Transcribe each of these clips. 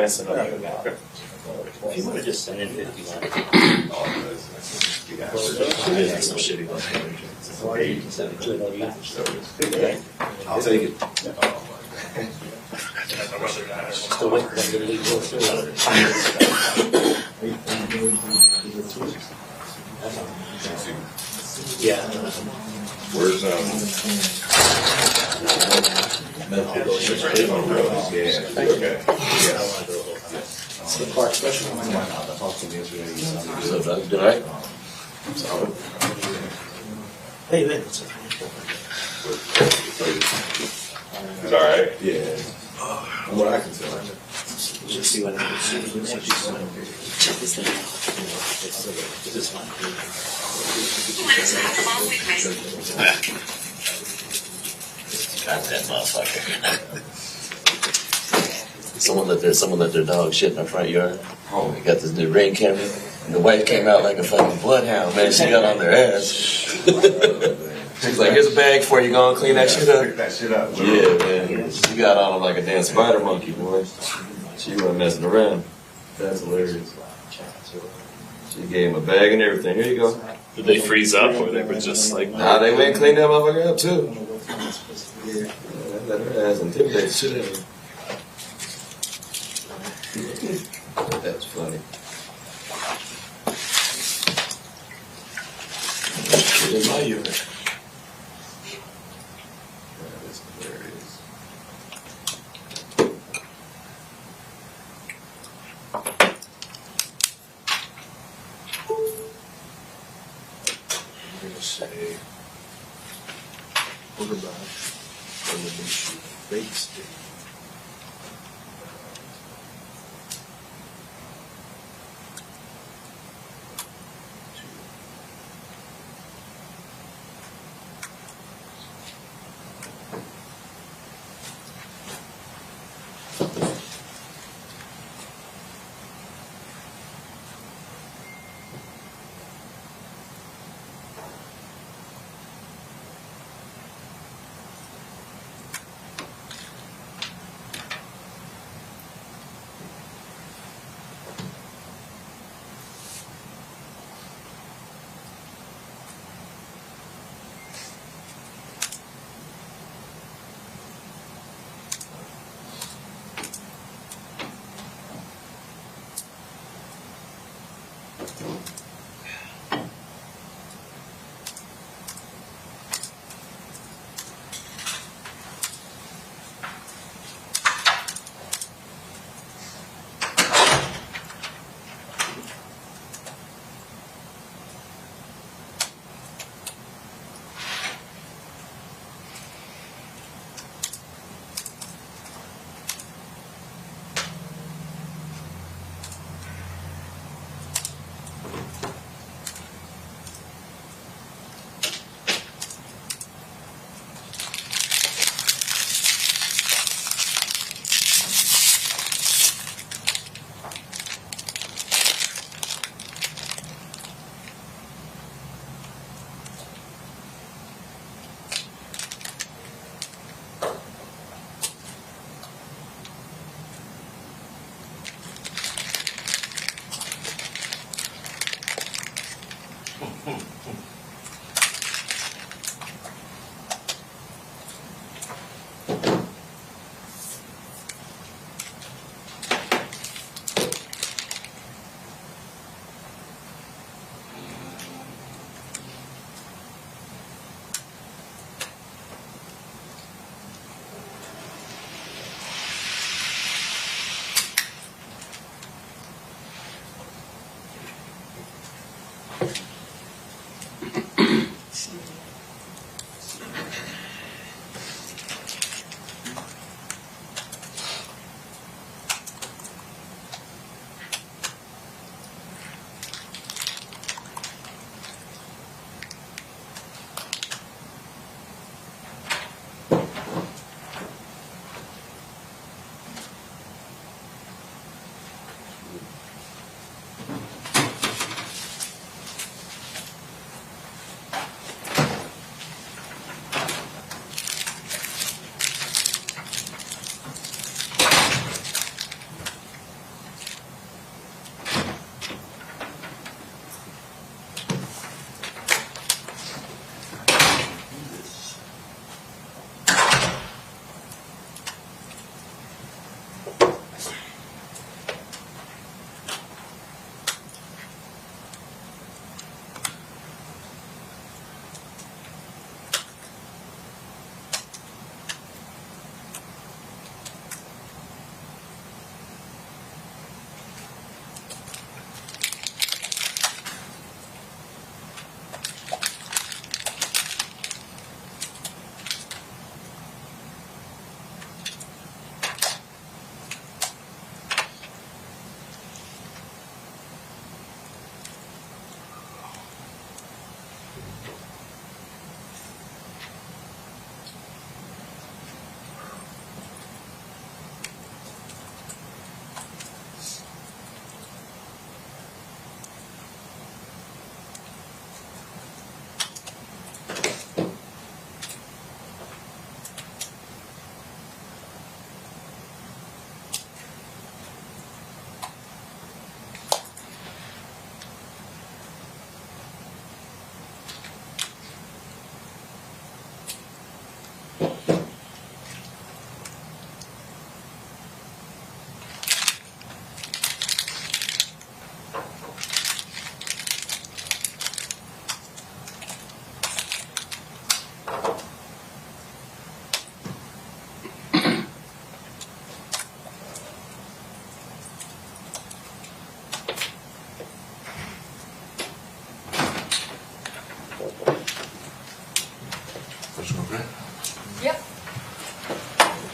messing up. If you want to just send in 51. Some shitty Or you can send it to another user. I'll take it. Still waiting for them to leave your through. Yeah. Where's okay. It's the part special. So Doug did I? Hey, man. It's all right. Yeah. From what I can tell. Just see what happens. Check this thing out. This is fun. Got that motherfucker. Someone let their dog shit in the front yard. They got this new Ring camera. And the wife came out like a fucking bloodhound, man. She got on their ass. She's like, here's a bag for you. Go and clean that shit up. Pick that shit up. Yeah, man. She got on him like a damn spider monkey, boy. She wasn't messing around. That's hilarious. She gave him a bag and everything. Here you go. Did they freeze up, or they were just like? Nah, they went and cleaned that motherfucker up, too. Yeah, let her ass intimidate the shit out of her. That's funny. Shit in my unit. That is hilarious. I'm going to say quarterback elimination base state.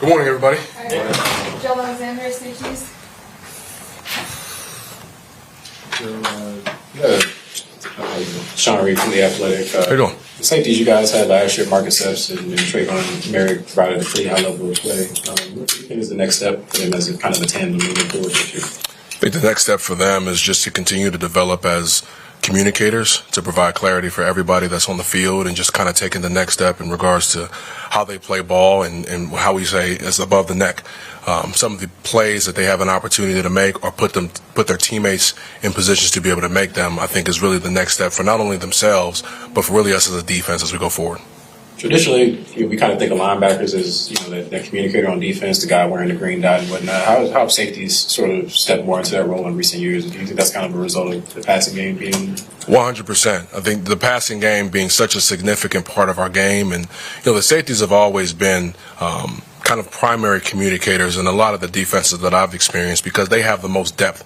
Good morning, everybody. Joel Alexander, safeties. Sean Reed from The Athletic. How you doing? The safeties you guys had last year, Marcus Epps and Trayvon Merrick, provided a pretty high level of play. What do you think is the next step for them as a kind of a tandem moving forward this year? I think the next step for them is just to continue to develop as communicators, to provide clarity for everybody that's on the field, and just kind of taking the next step in regards to how they play ball and how we say is above the neck. Some of the plays that they have an opportunity to make or put their teammates in positions to be able to make them, I think is really the next step for not only themselves, but for really us as a defense as we go forward. Traditionally, we kind of think of linebackers as that communicator on defense, the guy wearing the green dot and whatnot. How have safeties sort of stepped more into that role in recent years? Do you think that's kind of a result of the passing game being 100%. I think the passing game being such a significant part of our game, and the safeties have always been kind of primary communicators in a lot of the defenses that I've experienced because they have the most depth.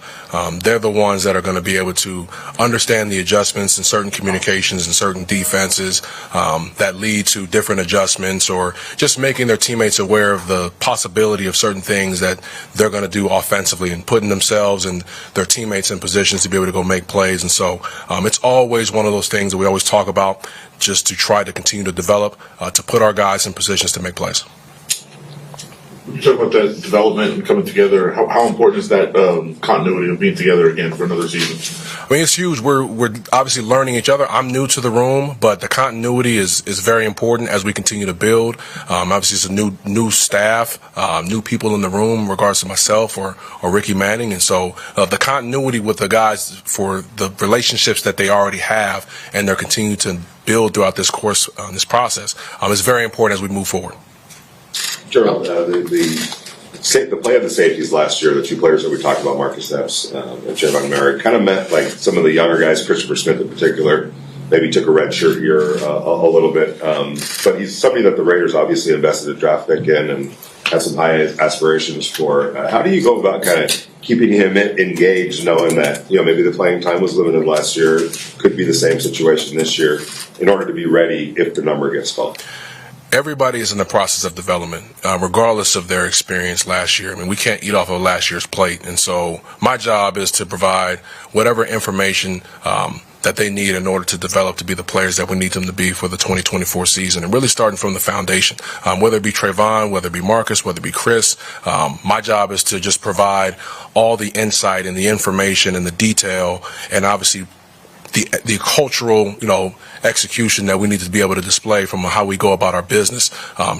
They're the ones that are going to be able to understand the adjustments in certain communications and certain defenses that lead to different adjustments, or just making their teammates aware of the possibility of certain things that they're going to do offensively and putting themselves and their teammates in positions to be able to go make plays. And so it's always one of those things that we always talk about, just to try to continue to develop, to put our guys in positions to make plays. When you talk about that development and coming together, how important is that continuity of being together again for another season? I mean, it's huge. We're obviously learning each other. I'm new to the room, but the continuity is very important as we continue to build. Obviously, it's a new staff, new people in the room in regards to myself or Ricky Manning. And so the continuity with the guys for the relationships that they already have and they're continuing to build throughout this course, this process, is very important as we move forward. Gerald, the play of the safeties last year, the two players that we talked about, Marcus Epps and Trayvon Merrick, kind of meant like some of the younger guys, Christopher Smith in particular, maybe took a red shirt year a little bit. But he's somebody that the Raiders obviously invested a draft pick in and had some high aspirations for. How do you go about kind of keeping him engaged, knowing that maybe the playing time was limited last year, could be the same situation this year, in order to be ready if the number gets called? Everybody is in the process of development, regardless of their experience last year. I mean, we can't eat off of last year's plate. And so my job is to provide whatever information that they need in order to develop to be the players that we need them to be for the 2024 season, and really starting from the foundation, whether it be Trayvon, whether it be Marcus, whether it be Chris. My job is to just provide all the insight and the information and the detail, and obviously the cultural, execution that we need to be able to display from how we go about our business,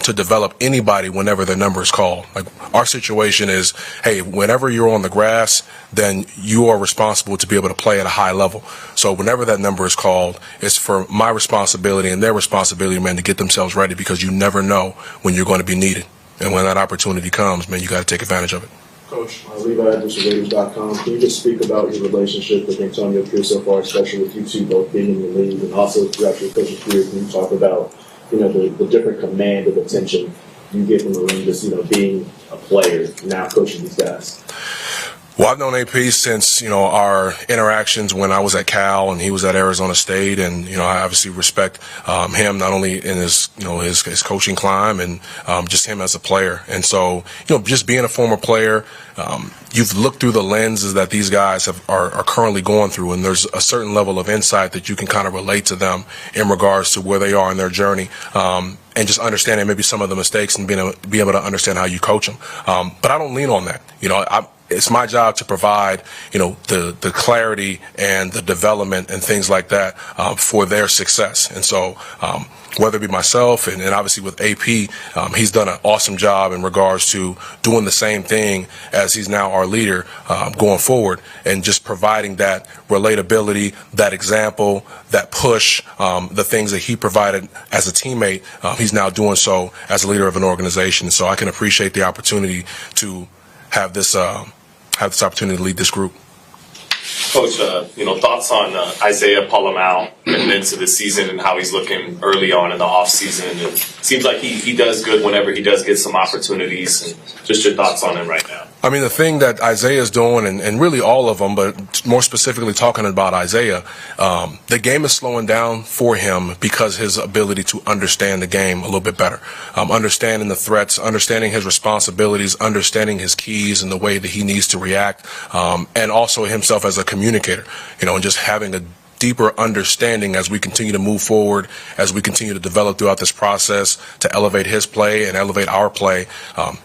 to develop anybody whenever their number is called. Like, our situation is, hey, whenever you're on the grass, then you are responsible to be able to play at a high level. So whenever that number is called, it's for my responsibility and their responsibility, man, to get themselves ready, because you never know when you're going to be needed. And when that opportunity comes, man, you got to take advantage of it. Coach, Levi Edwards from Raiders.com. Can you just speak about your relationship with Antonio Pierce so far, especially with you two both being in the league, and also throughout your coaching career? Can you talk about, the different command of attention you get from the ring, just, being a player, now coaching these guys? Well, I've known AP since, our interactions when I was at Cal and he was at Arizona State. And, I obviously respect him not only in his, his coaching climb and just him as a player. And so, just being a former player, you've looked through the lenses that these guys are currently going through, and there's a certain level of insight that you can kind of relate to them in regards to where they are in their journey. And just understanding maybe some of the mistakes and be able to understand how you coach them. But I don't lean on that. It's my job to provide, the clarity and the development and things like that for their success. And so whether it be myself and obviously with AP, he's done an awesome job in regards to doing the same thing as he's now our leader going forward, and just providing that relatability, that example, that push, the things that he provided as a teammate, he's now doing so as a leader of an organization. So I can appreciate the opportunity to have this opportunity to lead this group. Coach, thoughts on Isaiah Polamau and into the season and how he's looking early on in the off season? It seems like he does good whenever he does get some opportunities. And just your thoughts on him right now. I mean, the thing that Isaiah's doing, and really all of them, but more specifically talking about Isaiah, the game is slowing down for him because his ability to understand the game a little bit better, understanding the threats, understanding his responsibilities, understanding his keys and the way that he needs to react, and also himself as a communicator, and just having a deeper understanding as we continue to move forward, as we continue to develop throughout this process to elevate his play and elevate our play.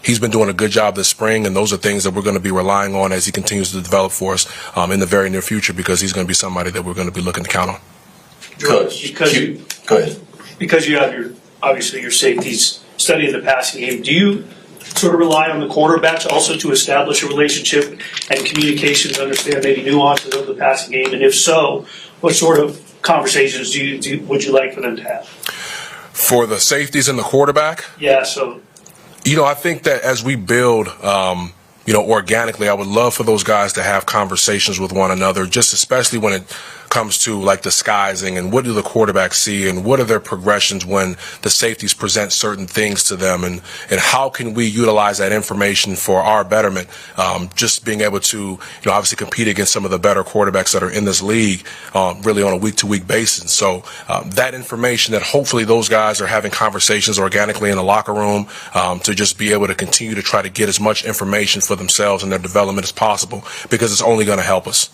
He's been doing a good job this spring, and those are things that we're going to be relying on as he continues to develop for us in the very near future, because he's going to be somebody that we're going to be looking to count on. Coach, go ahead. Because you have your safeties studying the passing game, do you sort of rely on the cornerbacks also to establish a relationship and communications, understand maybe nuances of the passing game? And if so, what sort of conversations would you like for them to have? For the safeties and the quarterback? Yeah, so. I think that as we build, organically, I would love for those guys to have conversations with one another, just especially when it comes to like disguising and what do the quarterbacks see and what are their progressions when the safeties present certain things to them, and how can we utilize that information for our betterment, just being able to obviously compete against some of the better quarterbacks that are in this league really on a week-to-week basis. So that information that hopefully those guys are having conversations organically in the locker room to just be able to continue to try to get as much information for themselves and their development as possible, because it's only going to help us.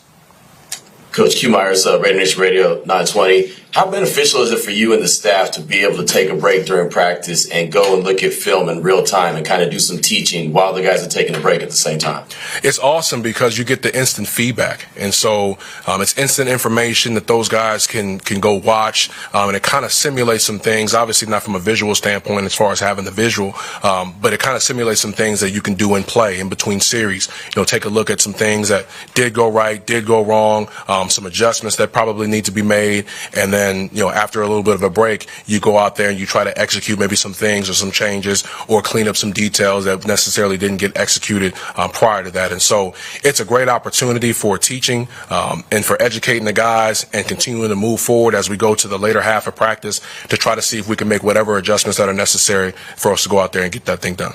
Coach Q Myers, Raider Nation Radio 920. How beneficial is it for you and the staff to be able to take a break during practice and go and look at film in real time and kind of do some teaching while the guys are taking a break at the same time? It's awesome because you get the instant feedback. And so it's instant information that those guys can go watch. And it kind of simulates some things, obviously not from a visual standpoint as far as having the visual, but it kind of simulates some things that you can do in play in between series. Take a look at some things that did go right, did go wrong, some adjustments that probably need to be made, and then after a little bit of a break, you go out there and you try to execute maybe some things or some changes or clean up some details that necessarily didn't get executed prior to that. And so it's a great opportunity for teaching and for educating the guys and continuing to move forward as we go to the later half of practice to try to see if we can make whatever adjustments that are necessary for us to go out there and get that thing done.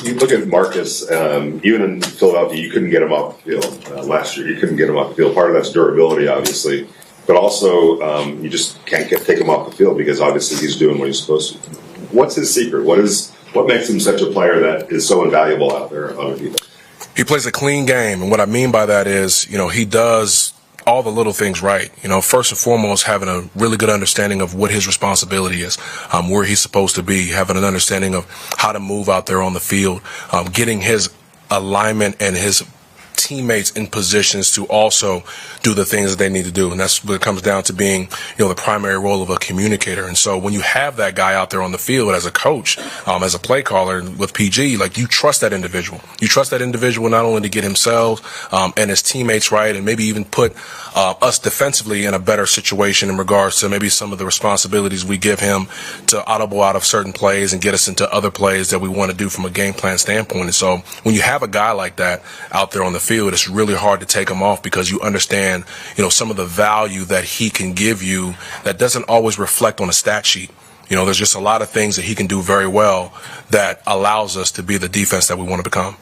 You look at Marcus, even in Philadelphia, you couldn't get him off the field last year. You couldn't get him off the field. Part of that's durability, obviously. But also, you just can't take him off the field because obviously he's doing what he's supposed to. What's his secret? What makes him such a player that is so invaluable out there on the defense? He plays a clean game, and what I mean by that is, he does all the little things right. First and foremost, having a really good understanding of what his responsibility is, where he's supposed to be, having an understanding of how to move out there on the field, getting his alignment and his teammates in positions to also do the things that they need to do. And that's what it comes down to, being, the primary role of a communicator. And so when you have that guy out there on the field as a coach, as a play caller with PG, you trust that individual. You trust that individual not only to get himself and his teammates right, and maybe even put us defensively in a better situation in regards to maybe some of the responsibilities we give him to audible out of certain plays and get us into other plays that we want to do from a game plan standpoint. And so when you have a guy like that out there on the field, it's really hard to take him off because you understand, some of the value that he can give you that doesn't always reflect on a stat sheet. There's just a lot of things that he can do very well that allows us to be the defense that we want to become.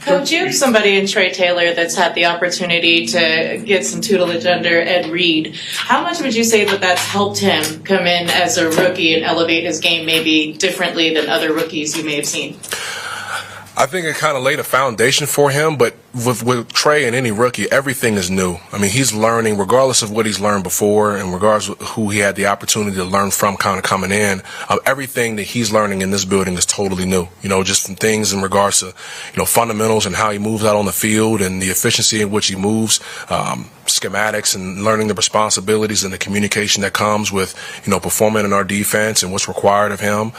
Coach, you have somebody in Trey Taylor that's had the opportunity to get some tutelage under Ed Reed. How much would you say that that's helped him come in as a rookie and elevate his game maybe differently than other rookies you may have seen? I think it kind of laid a foundation for him, but with Trey and any rookie, everything is new. I mean, he's learning regardless of what he's learned before and regardless of who he had the opportunity to learn from kind of coming in. Everything that he's learning in this building is totally new, just from things in regards to, fundamentals and how he moves out on the field and the efficiency in which he moves, schematics and learning the responsibilities and the communication that comes with, performing in our defense and what's required of him,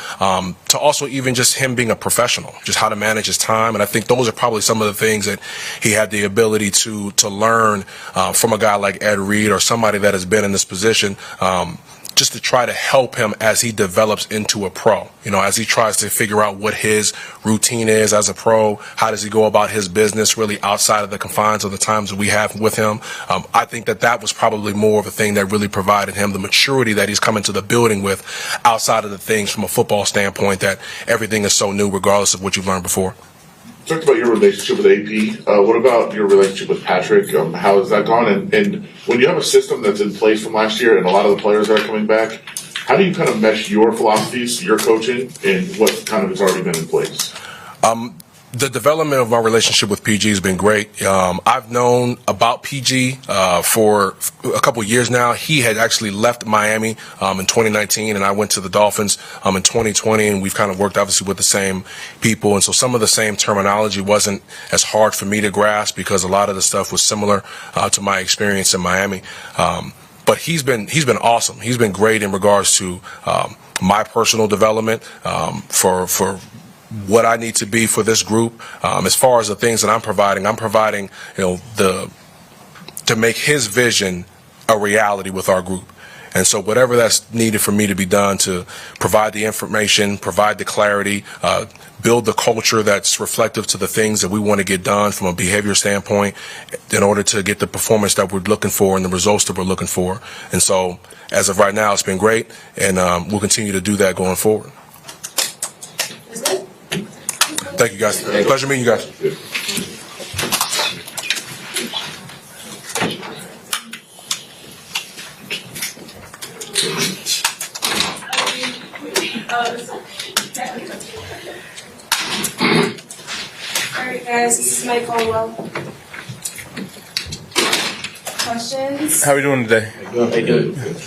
to also even just him being a professional, just how to manage his time. And I think those are probably some of the things that he had the ability to learn from a guy like Ed Reed or somebody that has been in this position, just to try to help him as he develops into a pro, as he tries to figure out what his routine is as a pro. How does he go about his business really outside of the confines of the times that we have with him? I think that was probably more of a thing that really provided him the maturity that he's come into the building with, outside of the things from a football standpoint that everything is so new regardless of what you've learned before. Talked about your relationship with AP. What about your relationship with Patrick? How has that gone? And when you have a system that's in place from last year and a lot of the players that are coming back, how do you kind of mesh your philosophies, your coaching, and what kind of has already been in place? The development of my relationship with PG has been great. I've known about PG for a couple of years now. He had actually left Miami in 2019, and I went to the Dolphins in 2020, and we've kind of worked obviously with the same people. And so some of the same terminology wasn't as hard for me to grasp because a lot of the stuff was similar to my experience in Miami. But he's been awesome. He's been great in regards to my personal development for what I need to be for this group. As far as the things that I'm providing, to make his vision a reality with our group. And so whatever that's needed for me to be done to provide the information, provide the clarity, build the culture that's reflective to the things that we want to get done from a behavior standpoint in order to get the performance that we're looking for and the results that we're looking for. And so as of right now, it's been great, and we'll continue to do that going forward. Thank you, guys. Pleasure meeting you guys. Alright guys, this is Mike Caldwell. Questions? How are we doing today? Good.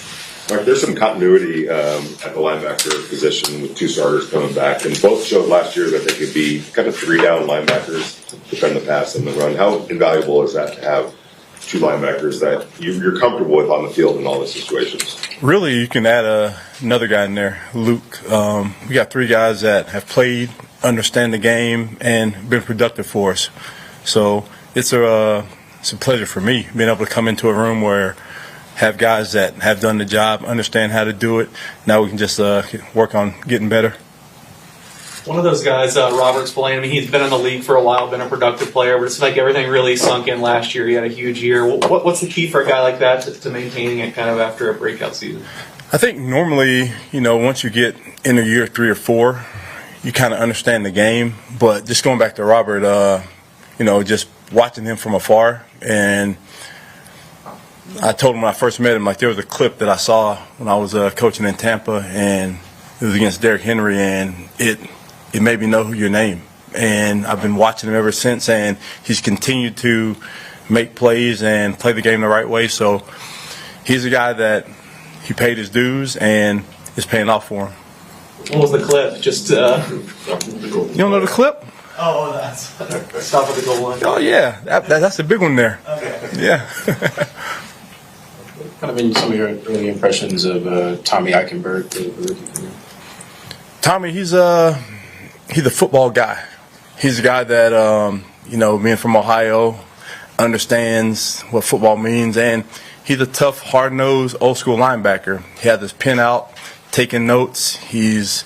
Mark, there's some continuity at the linebacker position with two starters coming back, and both showed last year that they could be kind of three-down linebackers, defend the pass and the run. How invaluable is that to have two linebackers that you're comfortable with on the field in all the situations? Really, you can add another guy in there, Luke. We got three guys that have played, understand the game, and been productive for us. So it's a pleasure for me being able to come into a room where have guys that have done the job, understand how to do it. Now we can just work on getting better. One of those guys, Robert Spillane, I mean, he's been in the league for a while, been a productive player, but it's like everything really sunk in last year. He had a huge year. What's the key for a guy like that to maintaining it kind of after a breakout season? I think normally, once you get into year 3 or 4, you kind of understand the game. But just going back to Robert, just watching him from afar, and I told him when I first met him, like there was a clip that I saw when I was coaching in Tampa, and it was against Derrick Henry, and it made me know your name. And I've been watching him ever since, and he's continued to make plays and play the game the right way. So he's a guy that he paid his dues, and it's paying off for him. What was the clip? Just You don't know the clip? Oh, that's stop at the goal line. Oh yeah, that's a big one there. Okay. Yeah. Kind of been some of your early impressions of Tommy Eichenberg, the rookie. Tommy, he's a football guy. He's a guy that being from Ohio, understands what football means, and he's a tough, hard-nosed, old-school linebacker. He has his pen out, taking notes. He's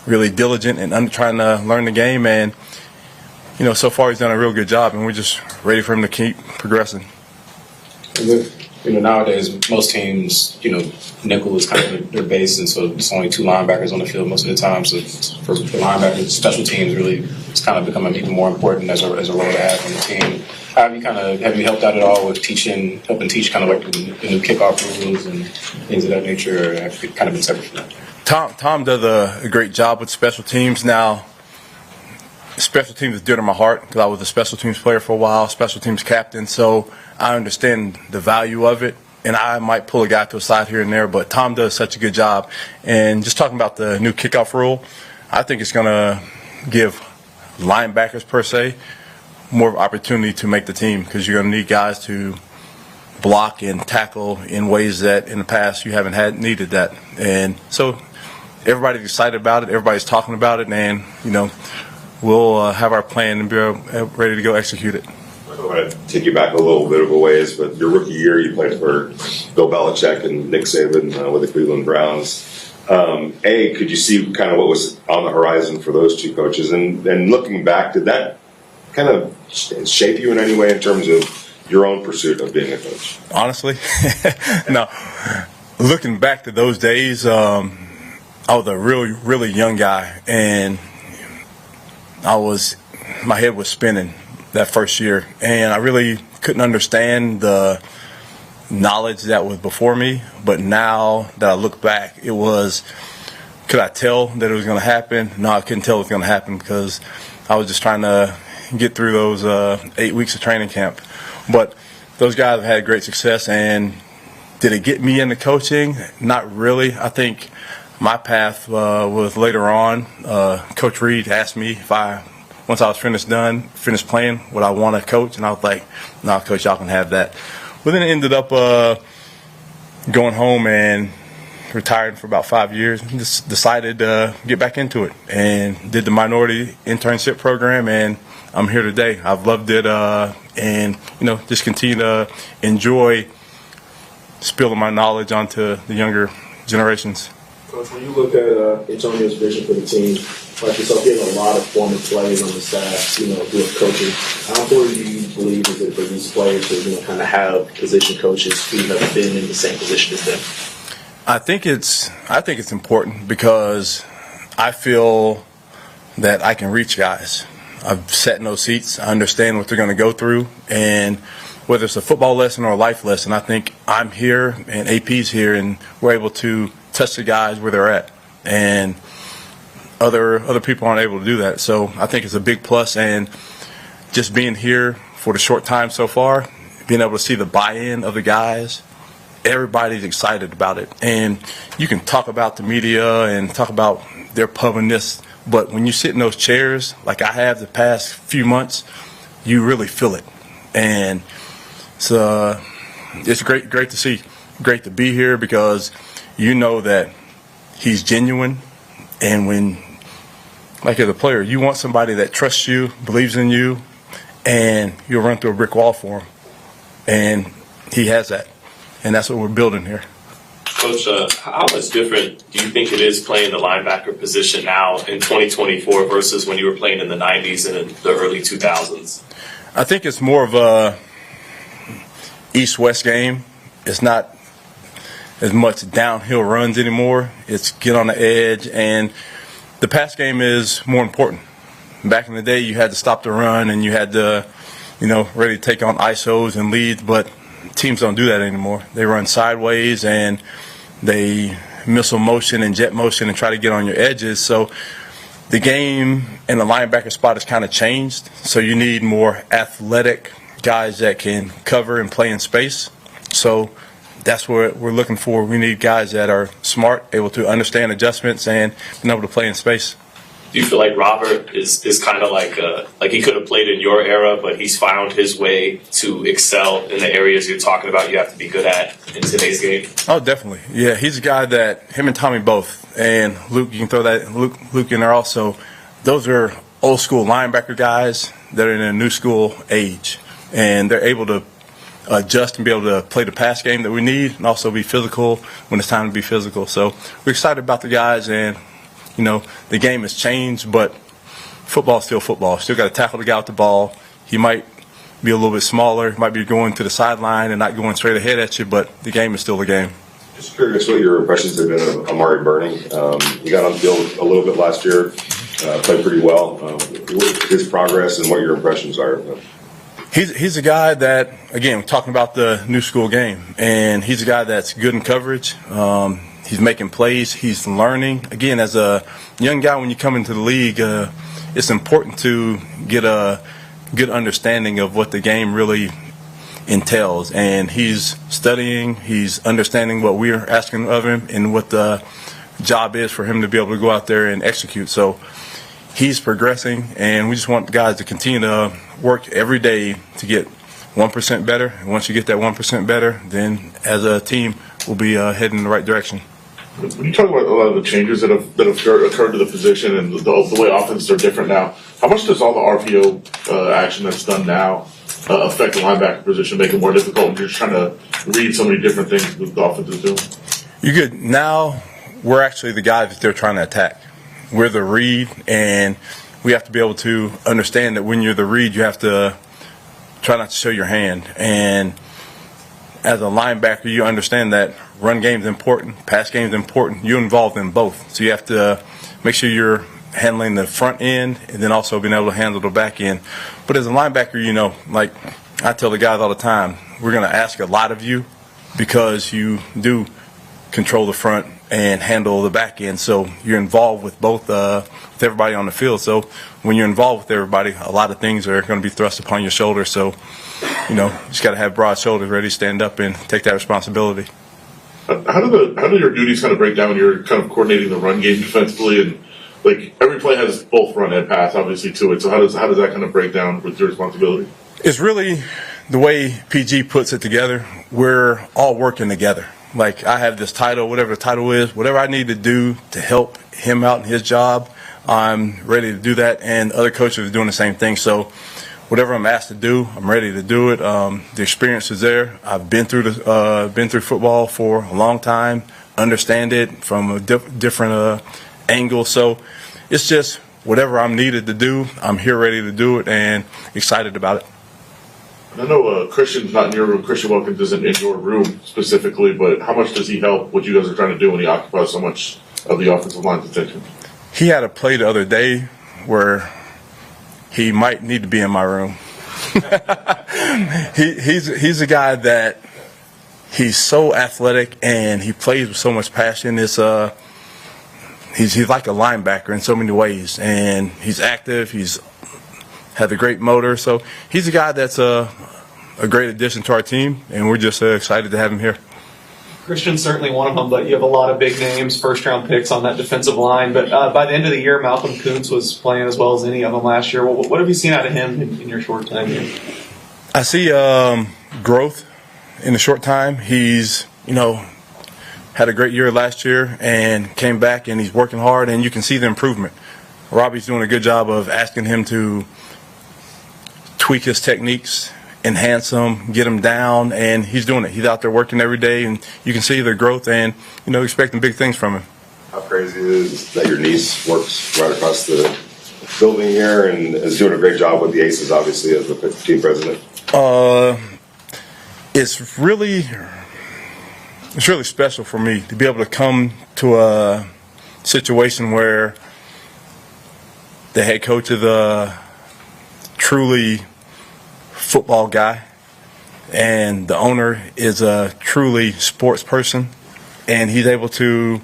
really diligent and trying to learn the game, and so far he's done a real good job, and we're just ready for him to keep progressing. Nowadays most teams, nickel is kind of their base, and so it's only two linebackers on the field most of the time. So for linebackers, special teams really it's kind of becoming even more important as a role to have on the team. Have you helped out at all with helping teach kind of like the new kickoff rules and things of that nature, or have you kind of been separate from that? Tom does a great job with special teams. Now, special teams is dear to my heart because I was a special teams player for a while, special teams captain, so I understand the value of it, and I might pull a guy to a side here and there, but Tom does such a good job. And just talking about the new kickoff rule, I think it's going to give linebackers per se more opportunity to make the team because you're going to need guys to block and tackle in ways that in the past you haven't needed that. And so everybody's excited about it, everybody's talking about it, and we'll have our plan and be ready to go execute it. I want to take you back a little bit of a ways, but your rookie year you played for Bill Belichick and Nick Saban with the Cleveland Browns. Could you see kind of what was on the horizon for those two coaches? And looking back, did that kind of shape you in any way in terms of your own pursuit of being a coach? Honestly, no. Looking back to those days, I was a really, really young guy, and I was my head was spinning that first year, and I really couldn't understand the knowledge that was before me. But now that I look back, it was, could I tell that it was going to happen? No, I couldn't tell it was going to happen because I was just trying to get through those 8 weeks of training camp. But those guys have had great success, and did it get me into coaching? Not really. I think my path was later on. Coach Reed asked me if once I was finished playing, would I want to coach? And I was like, no, Coach, y'all can have that. But then it ended up going home and retired for about 5 years. And just decided to get back into it and did the minority internship program, and I'm here today. I've loved it, and just continue to enjoy spilling my knowledge onto the younger generations. Coach, when you look at Antonio's vision for the team, like yourself, he has a lot of former players on the staff, who are coaching. How important do you believe is it for these players to, kind of have position coaches who have been in the same position as them? I think it's important because I feel that I can reach guys. I've sat in those seats. I understand what they're going to go through, and whether it's a football lesson or a life lesson, I think I'm here and AP's here, and we're able to touch the guys where they're at, and other people aren't able to do that. So I think it's a big plus, and just being here for the short time so far, being able to see the buy-in of the guys, everybody's excited about it. And you can talk about the media and talk about their pubness, but when you sit in those chairs like I have the past few months, you really feel it. And it's great to see, great to be here, because you know that he's genuine. And when, like as a player, you want somebody that trusts you, believes in you, and you'll run through a brick wall for him. And he has that. And that's what we're building here. Coach, how much different do you think it is playing the linebacker position now in 2024 versus when you were playing in the 90s and in the early 2000s? I think it's more of a east-west game. It's not as much downhill runs anymore. It's get on the edge, and the pass game is more important. Back in the day, you had to stop the run, and you had to, ready to take on ISOs and leads, but teams don't do that anymore. They run sideways, and they missile motion and jet motion and try to get on your edges. So the game and the linebacker spot has kind of changed. So you need more athletic guys that can cover and play in space. So that's what we're looking for. We need guys that are smart, able to understand adjustments, and being able to play in space. Do you feel like Robert is kind of like he could have played in your era, but he's found his way to excel in the areas you're talking about you have to be good at in today's game? Oh, definitely. Yeah, he's a guy that, him and Tommy both, and Luke, you can throw that Luke in there also. Those are old school linebacker guys that are in a new school age, and they're able to adjust and be able to play the pass game that we need, and also be physical when it's time to be physical. So we're excited about the guys, and the game has changed, but football's still football. Still got to tackle the guy with the ball. He might be a little bit smaller, might be going to the sideline and not going straight ahead at you, but the game is still the game. Just curious what your impressions have been of Amari Burning. He got on the field a little bit last year, played pretty well. His progress and what your impressions are. He's a guy that, again, we're talking about the new school game, and he's a guy that's good in coverage. He's making plays. He's learning. Again, as a young guy, when you come into the league, it's important to get a good understanding of what the game really entails. And he's studying. He's understanding what we're asking of him and what the job is for him to be able to go out there and execute. So he's progressing, and we just want the guys to continue to work every day to get 1% better. And once you get that 1% better, then as a team, we'll be heading in the right direction. When you talk about a lot of the changes that have occurred to the position and the way offenses are different now, how much does all the RPO action that's done now affect the linebacker position, make it more difficult? You're just trying to read so many different things that the offenses do. You could now. We're actually the guys that they're trying to attack. We're the read, and we have to be able to understand that when you're the read, you have to try not to show your hand. And as a linebacker, you understand that run game is important, pass game is important. You're involved in both. So you have to make sure you're handling the front end and then also being able to handle the back end. But as a linebacker, you know, like I tell the guys all the time, we're going to ask a lot of you because you do control the front and handle the back end. So you're involved with both, with everybody on the field. So when you're involved with everybody, a lot of things are going to be thrust upon your shoulders. So, you know, you just got to have broad shoulders ready to stand up and take that responsibility. How do your duties kind of break down when you're kind of coordinating the run game defensively, and like every play has both run and pass obviously to it. So how does that kind of break down with your responsibility? It's really the way PG puts it together. We're all working together. Like I have this title, whatever the title is, whatever I need to do to help him out in his job, I'm ready to do that, and other coaches are doing the same thing. So whatever I'm asked to do, I'm ready to do it. The experience is there. I've been through football for a long time, understand it from a different angle. So it's just whatever I'm needed to do, I'm here ready to do it and excited about it. I know Christian's not in your room. Christian Wilkins isn't in your room specifically, but how much does he help what you guys are trying to do when he occupies so much of the offensive line's attention? He had a play the other day where he might need to be in my room. He's a guy that he's so athletic and he plays with so much passion. It's he's like a linebacker in so many ways, and he's active. He's had a great motor, so he's a guy that's a great addition to our team, and we're just excited to have him here. Christian's certainly one of them, but you have a lot of big names, first-round picks on that defensive line. But by the end of the year, Malcolm Kuntz was playing as well as any of them last year. What have you seen out of him in your short time here? I see growth in a short time. He's, you know, had a great year last year and came back, and he's working hard, and you can see the improvement. Robbie's doing a good job of asking him to tweak his techniques, enhance them, get them down, and he's doing it. He's out there working every day, and you can see the growth and, you know, expecting big things from him. How crazy is that your niece works right across the building here and is doing a great job with the Aces, obviously, as the team president? It's really special for me to be able to come to a situation where the head coach is a truly football guy and the owner is a truly sports person, and he's able to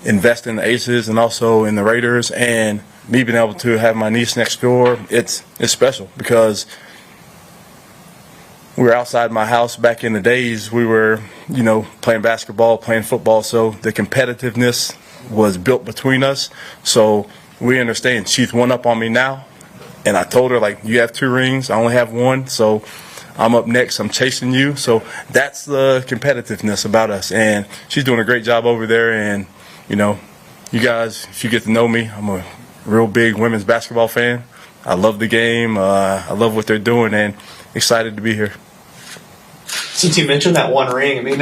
invest in the Aces and also in the Raiders, and me being able to have my niece next door, it's special because we were outside my house back in the days. We were, you know, playing basketball, playing football, so the competitiveness was built between us. So we understand she's one up on me now, and I told her, like, you have 2 rings, I only have 1, so I'm up next, I'm chasing you. So that's the competitiveness about us, and she's doing a great job over there. And, you know, you guys, if you get to know me, I'm a real big women's basketball fan. I love the game, I love what they're doing, and excited to be here. Since you mentioned that 1 ring, I mean,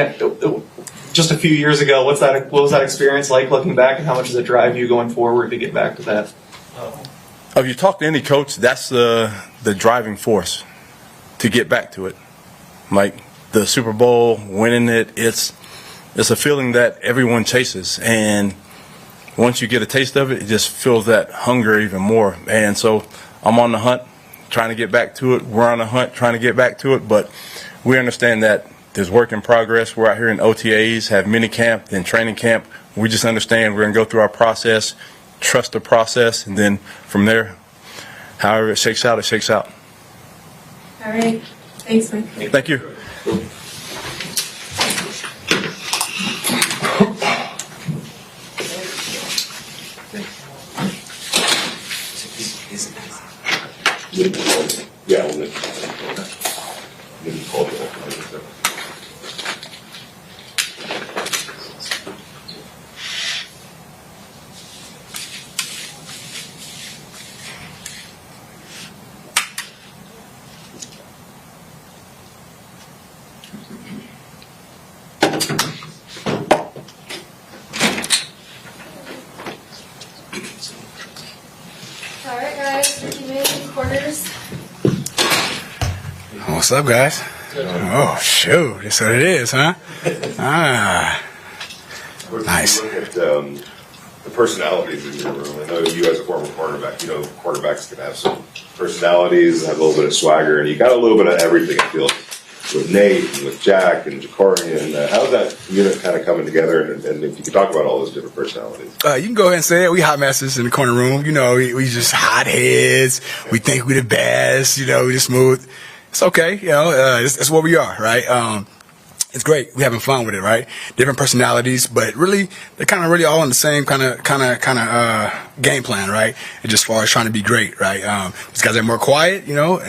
just a few years ago, what was that experience like looking back, and how much does it drive you going forward to get back to that? If you talk to any coach, that's the driving force to get back to it. Like the Super Bowl, winning it, it's a feeling that everyone chases, and once you get a taste of it, it just fills that hunger even more. And so I'm on the hunt, trying to get back to it. We're on the hunt, trying to get back to it, but we understand that there's work in progress. We're out here in OTAs, have mini camp, then training camp. We just understand we're going to go through our process, trust the process, and then from there, however it shakes out, it shakes out. All right. Thanks, Mike. Thank you. Yeah. All right, guys. Ricky Manning, quarters. What's up, guys? Oh, shoot. That's what it is, huh? Ah. Nice. Look at the personalities in your room? I know you as a former quarterback, you know, quarterbacks can have some personalities, have a little bit of swagger, and you got a little bit of everything, I feel, with Nate and with Jack and Ja'Cory. And how's that unit kind of coming together? And if you could talk about all those different personalities. You can go ahead and say it. We hot messes in the corner room. You know, we just hot heads. We think we the best. You know, we just smooth. It's okay. You know, it's what we are, right? It's great. We're having fun with it, right? Different personalities, but really, they're kind of really all on the same kind of game plan, right? And just as far as trying to be great, right? These guys are more quiet, you know,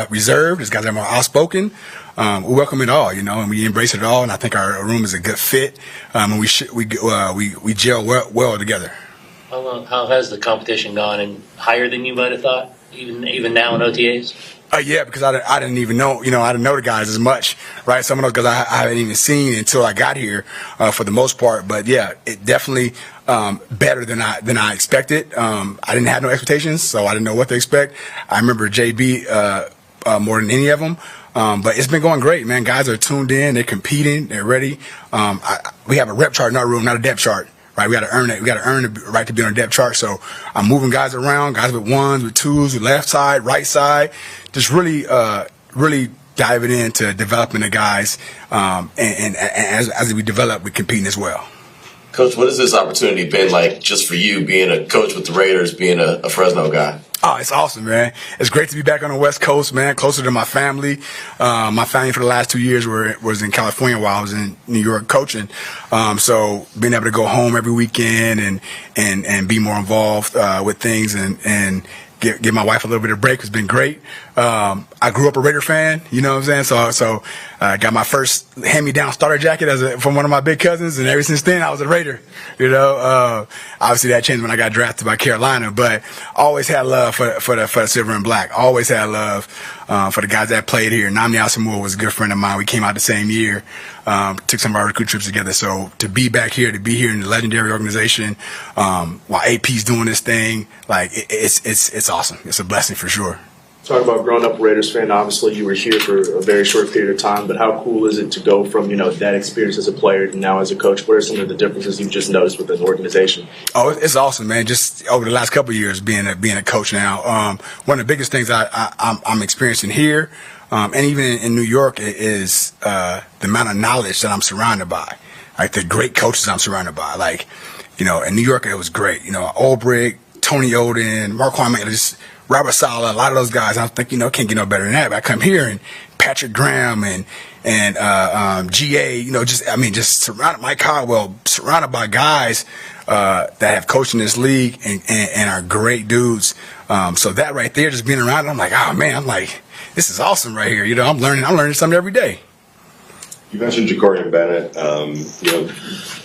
reserved. These guys are more outspoken. We welcome it all, you know, and we embrace it all. And I think our room is a good fit. And we gel well together. How has the competition gone? And higher than you might have thought, even now in OTAs? Yeah, because I didn't even know, you know, I didn't know the guys as much, right? Some of those guys I haven't even seen until I got here, for the most part. But yeah, it definitely better than I expected. I didn't have no expectations, so I didn't know what to expect. I remember JB more than any of them. But it's been going great, man. Guys are tuned in, they're competing, they're ready. We have a rep chart in our room, not a depth chart. Right, we got to earn it. We got to earn the right to be on a depth chart. So I'm moving guys around, guys with ones, with twos, with left side, right side, just really diving into developing the guys. And as we develop, we're competing as well. Coach, what has this opportunity been like just for you, being a coach with the Raiders, being a Fresno guy? Oh, it's awesome, man. It's great to be back on the West Coast, man, closer to my family. My family for the last 2 years was in California while I was in New York coaching. So being able to go home every weekend and be more involved with things and give my wife a little bit of break has been great. I grew up a Raider fan, you know what I'm saying? So I got my first hand-me-down starter jacket from one of my big cousins, and ever since then I was a Raider, you know. Obviously that changed when I got drafted by Carolina, but always had love for the silver and black. Always had love for the guys that played here. Namdi Asamoah was a good friend of mine. We came out the same year, took some of our recruit trips together. So to be back here, to be here in the legendary organization, while AP's doing this thing, like it's awesome. It's a blessing for sure. Talk about growing up a Raiders fan. Obviously, you were here for a very short period of time, but how cool is it to go from, you know, that experience as a player and now as a coach? What are some of the differences you've just noticed within the organization? Oh, it's awesome, man. Just over the last couple of years being a coach now, one of the biggest things I'm experiencing here, and even in New York, is the amount of knowledge that I'm surrounded by. Like the great coaches I'm surrounded by. Like, you know, in New York, it was great. You know, Ulbrich, Tony Oden, Mark Kwame, just Robert Saleh, a lot of those guys, I think, you know, can't get no better than that. But I come here and Patrick Graham and GA, you know, just surrounded, Mike Caldwell, surrounded by guys that have coached in this league and are great dudes. So that right there, just being around, I'm like, oh man, I'm like, this is awesome right here. You know, I'm learning something every day. You mentioned Ja'Cory and Bennett. You know,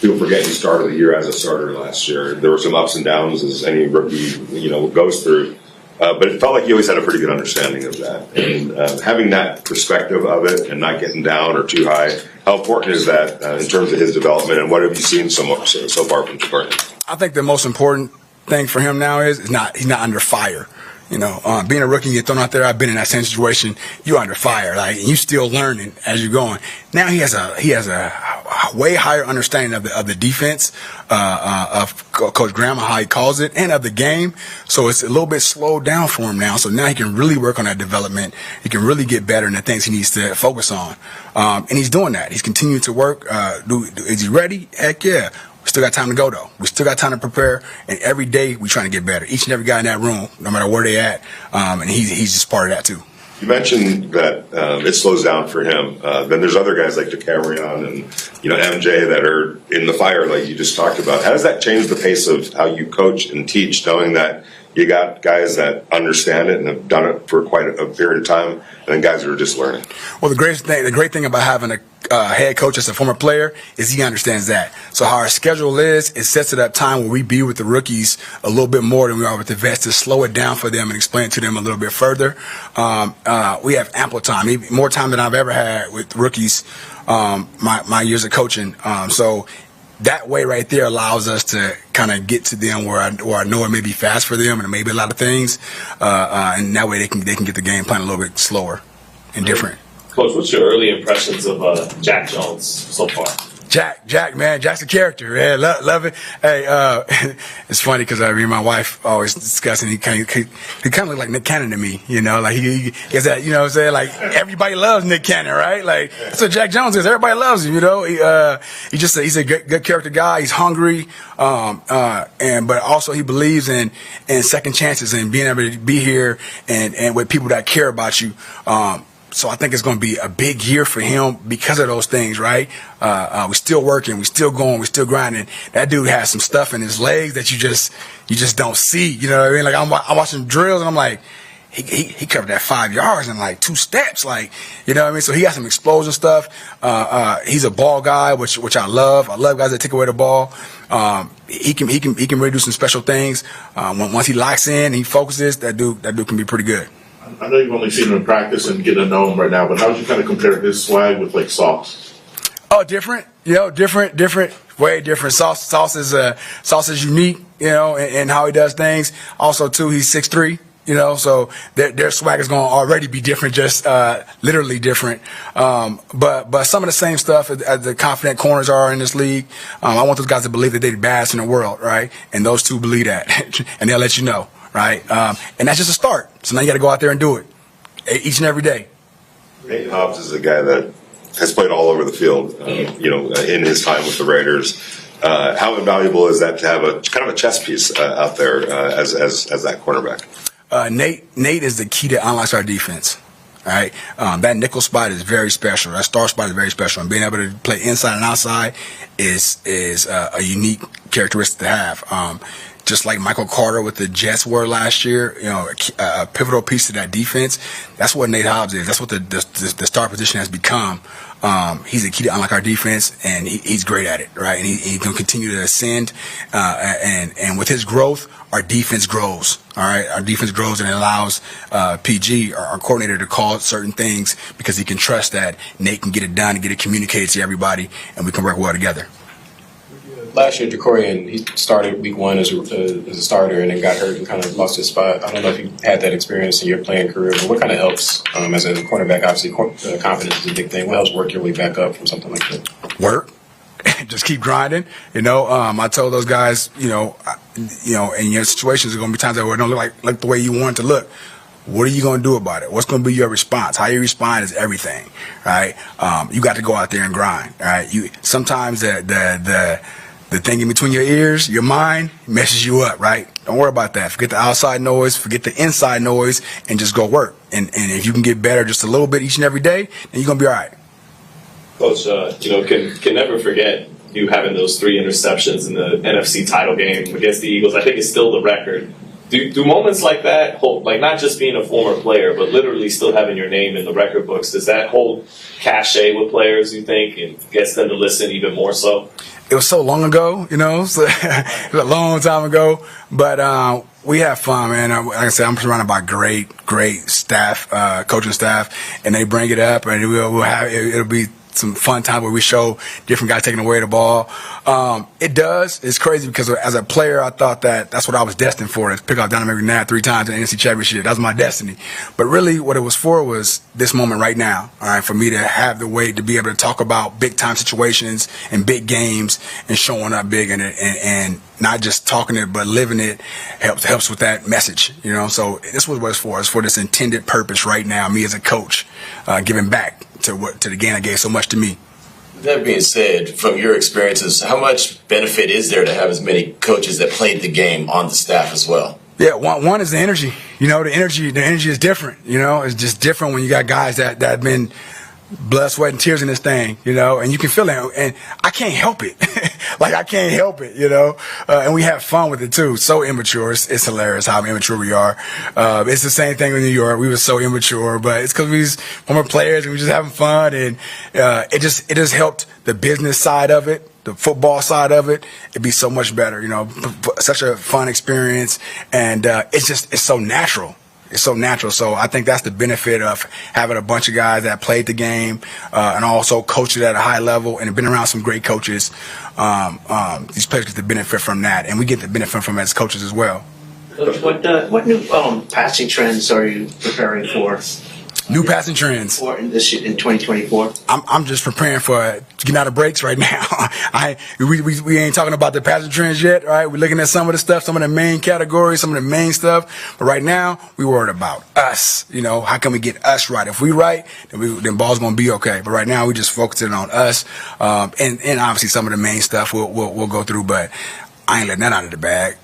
people forget you started the year as a starter last year. There were some ups and downs as any rookie, you know, goes through. But it felt like you always had a pretty good understanding of that. And having that perspective of it and not getting down or too high, how important is that in terms of his development? And what have you seen so far from Ja'Cory? I think the most important thing for him now is he's not under fire. You know, being a rookie, you're thrown out there. I've been in that same situation. You're under fire, like, and you still learning as you're going. Now he has a way higher understanding of the defense, of Coach Graham, how he calls it, and of the game. So it's a little bit slowed down for him now. So now he can really work on that development. He can really get better in the things he needs to focus on. And he's doing that. He's continuing to work. Is he ready? Heck yeah. We still got time to go, though. We still got time to prepare, and every day we're trying to get better. Each and every guy in that room, no matter where they at, and he's just part of that, too. You mentioned that it slows down for him. Then there's other guys like DeCamerion and, you know, MJ that are in the fire like you just talked about. How does that change the pace of how you coach and teach, knowing that you got guys that understand it and have done it for quite a period of time, and then guys that are just learning? Well, the great thing about having a head coach as a former player is he understands that. So how our schedule is, it sets it up time where we be with the rookies a little bit more than we are with the vets to slow it down for them and explain it to them a little bit further. We have ample time, even more time than I've ever had with rookies, my years of coaching. So that way right there allows us to kind of get to them where I know it may be fast for them and it may be a lot of things, and that way they can get the game plan a little bit slower and different. Coach, what's your early impressions of Jack Jones so far? Jack, man, Jack's a character, man. Love it. Hey, it's funny because me and my wife always discussing. He kind of look like Nick Cannon to me, you know, like he has that, you know what I'm saying? Like everybody loves Nick Cannon, right? Like that's what Jack Jones is. Everybody loves him, you know. He's a good character guy. He's hungry, but also he believes in second chances and being able to be here and with people that care about you. So I think it's going to be a big year for him because of those things, right? We're still working, we're still going, we're still grinding. That dude has some stuff in his legs that you just don't see. You know what I mean? Like I'm watching drills and I'm like, he covered that 5 yards in like 2 steps, like, you know what I mean? So he got some explosion stuff. He's a ball guy, which I love. I love guys that take away the ball. He can really do some special things. Once he locks in, and he focuses. That dude can be pretty good. I know you've only seen him in practice and getting to know him right now, but how would you kind of compare his swag with like Sauce? Oh, different. You know, different, way different. Sauce is unique, you know, in how he does things. Also, too, he's 6'3". You know, so their swag is going to already be different, just literally different. But some of the same stuff as the confident corners are in this league. I want those guys to believe that they're the best in the world, right? And those two believe that, and they'll let you know, right? And that's just a start. So now you got to go out there and do it each and every day. Nate Hobbs is a guy that has played all over the field, you know, in his time with the Raiders. How invaluable is that to have a kind of a chess piece out there as that cornerback? Nate is the key that unlocks our defense. All right, that nickel spot is very special. That star spot is very special, and being able to play inside and outside is a unique characteristic to have. Just like Michael Carter with the Jets were last year, you know, a pivotal piece to that defense. That's what Nate Hobbs is. That's what the star position has become. He's the key to unlock our defense, and he's great at it, right? And he's going to continue to ascend. And with his growth, our defense grows. All right, our defense grows, and it allows PG, our coordinator, to call certain things because he can trust that Nate can get it done and get it communicated to everybody, and we can work well together. Last year, Jacorian, he started week 1 as a starter and then got hurt and kind of lost his spot. I don't know if you had that experience in your playing career, but what kind of helps as a cornerback? Obviously, confidence is a big thing. What helps work your way back up from something like that? Work. Just keep grinding. You know, I told those guys, you know, in your situations, there's going to be times that it don't look like the way you want it to look. What are you going to do about it? What's going to be your response? How you respond is everything, right? You got to go out there and grind, right? Sometimes the thing in between your ears, your mind, messes you up, right? Don't worry about that. Forget the outside noise, forget the inside noise, and just go work. And if you can get better just a little bit each and every day, then you're going to be all right. Coach, you know, can never forget you having those 3 interceptions in the NFC title game against the Eagles. I think it's still the record. Do moments like that hold, like not just being a former player, but literally still having your name in the record books, does that hold cachet with players, you think, and gets them to listen even more so? It was so long ago, you know, so it was a long time ago, but we have fun, man. Like I said, I'm surrounded by great staff, coaching staff, and they bring it up, and it'll be some fun time where we show different guys taking away the ball. It's crazy because as a player, I thought that's what I was destined for, to pick up Donovan McNabb 3 times in the NFC Championship. That was my destiny. But really what it was for was this moment right now, all right, for me to have the way to be able to talk about big time situations and big games and showing up big in it and not just talking it but living it helps with that message, you know. So this was what it's for. It's for this intended purpose right now, me as a coach, giving back to the game that gave so much to me. That being said, from your experiences, how much benefit is there to have as many coaches that played the game on the staff as well? Yeah, one is the energy. You know, the energy is different. You know, it's just different when you got guys that have been blood, sweat, and tears in this thing, you know, and you can feel it. And I can't help it. Like, I can't help it, you know. And we have fun with it, too. So immature. It's hilarious how immature we are. It's the same thing in New York. We were so immature, but it's because we was former players and we just having fun. And it just helped the business side of it, the football side of it. It'd be so much better, you know. Such a fun experience. And it's so natural. It's so natural. So I think that's the benefit of having a bunch of guys that played the game and also coached it at a high level and have been around some great coaches. These players get the benefit from that, and we get the benefit from it as coaches as well. Coach, what new passing trends are you preparing for? New passing trends. In 2024? I'm just preparing for getting out of breaks right now. We ain't talking about the passing trends yet, right? We're looking at some of the stuff, some of the main categories, some of the main stuff. But right now, we worried about us. You know, how can we get us right? If we right, then ball's gonna be okay. But right now, we just focusing on us, and obviously some of the main stuff we'll go through. But I ain't letting that out of the bag.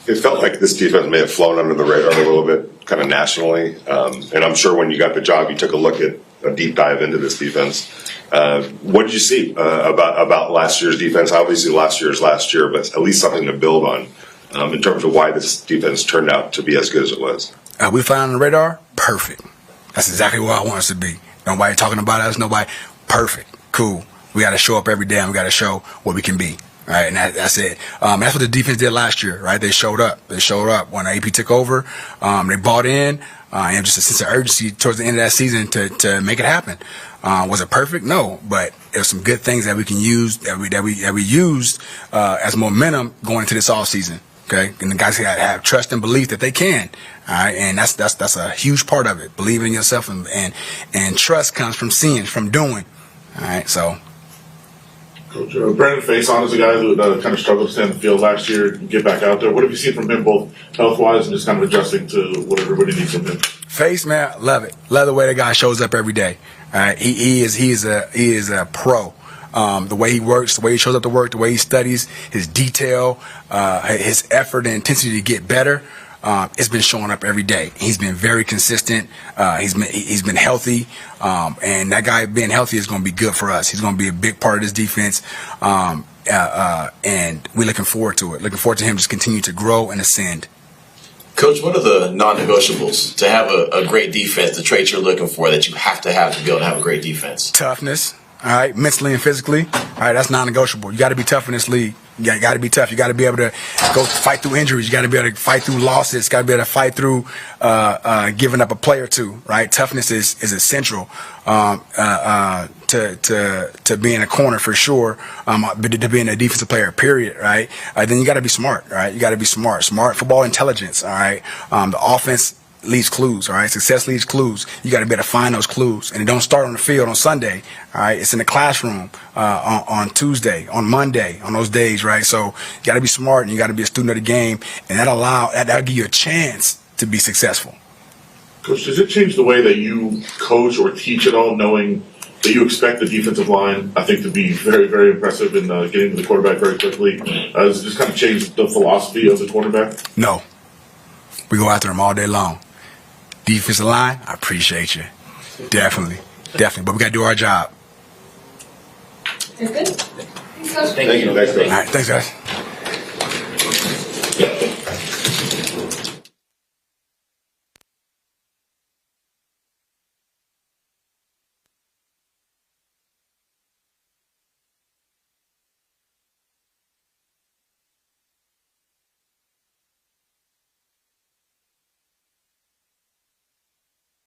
It felt like this defense may have flown under the radar a little bit, kind of nationally. And I'm sure when you got the job, you took a look at a deep dive into this defense. What did you see about last year's defense? Obviously, last year is last year, but at least something to build on in terms of why this defense turned out to be as good as it was. We flying on the radar? Perfect. That's exactly where I want us to be. Nobody talking about us. Nobody. Perfect. Cool. We got to show up every day, and we got to show what we can be. Right, and that's it. That's what the defense did last year, right? They showed up. When AP took over. They bought in, and just a sense of urgency towards the end of that season to make it happen. Was it perfect? No, but there's some good things that we can use that we used as momentum going into this off season. Okay, and the guys got to have trust and belief that they can. All right, and that's a huge part of it. Believing in yourself and trust comes from seeing, from doing. All right, so. Coach, Brandon Faison is a guy who kind of struggled to stay on the field last year and get back out there. What have you seen from him, both health-wise and just kind of adjusting to what everybody needs from him? Face, man, love it. Love the way the guy shows up every day. He is a pro. The way he works, the way he shows up to work, the way he studies, his detail, his effort and intensity to get better. It's been showing up every day. He's been very consistent. He's been healthy, and that guy being healthy is going to be good for us. He's going to be a big part of this defense, and we're looking forward to it. Looking forward to him just continue to grow and ascend. Coach, what are the non-negotiables to have a great defense? The traits you're looking for that you have to be able to have a great defense. Toughness, all right, mentally and physically. All right, that's non-negotiable. You got to be tough in this league. You got to be tough. You got to be able to go fight through injuries. You got to be able to fight through losses. Got to be able to fight through giving up a play or two. Right? Toughness is essential to being a corner for sure. But to being a defensive player, period. Right? Then you got to be smart. Right? You got to be smart. Smart football intelligence. All right. The offense leaves clues, all right? Success leaves clues. You got to be able to find those clues. And it don't start on the field on Sunday, all right? It's in the classroom on Tuesday, on Monday, on those days, right? So you got to be smart and you got to be a student of the game, and that'll give you a chance to be successful. Coach, does it change the way that you coach or teach at all, knowing that you expect the defensive line, I think, to be very, very impressive in getting to the quarterback very quickly? Does it just kind of change the philosophy of the quarterback? No. We go after them all day long. Defensive line, I appreciate you. Definitely. But we got to do our job. You're good. Thanks, Coach. Thank you. All right, thanks, guys.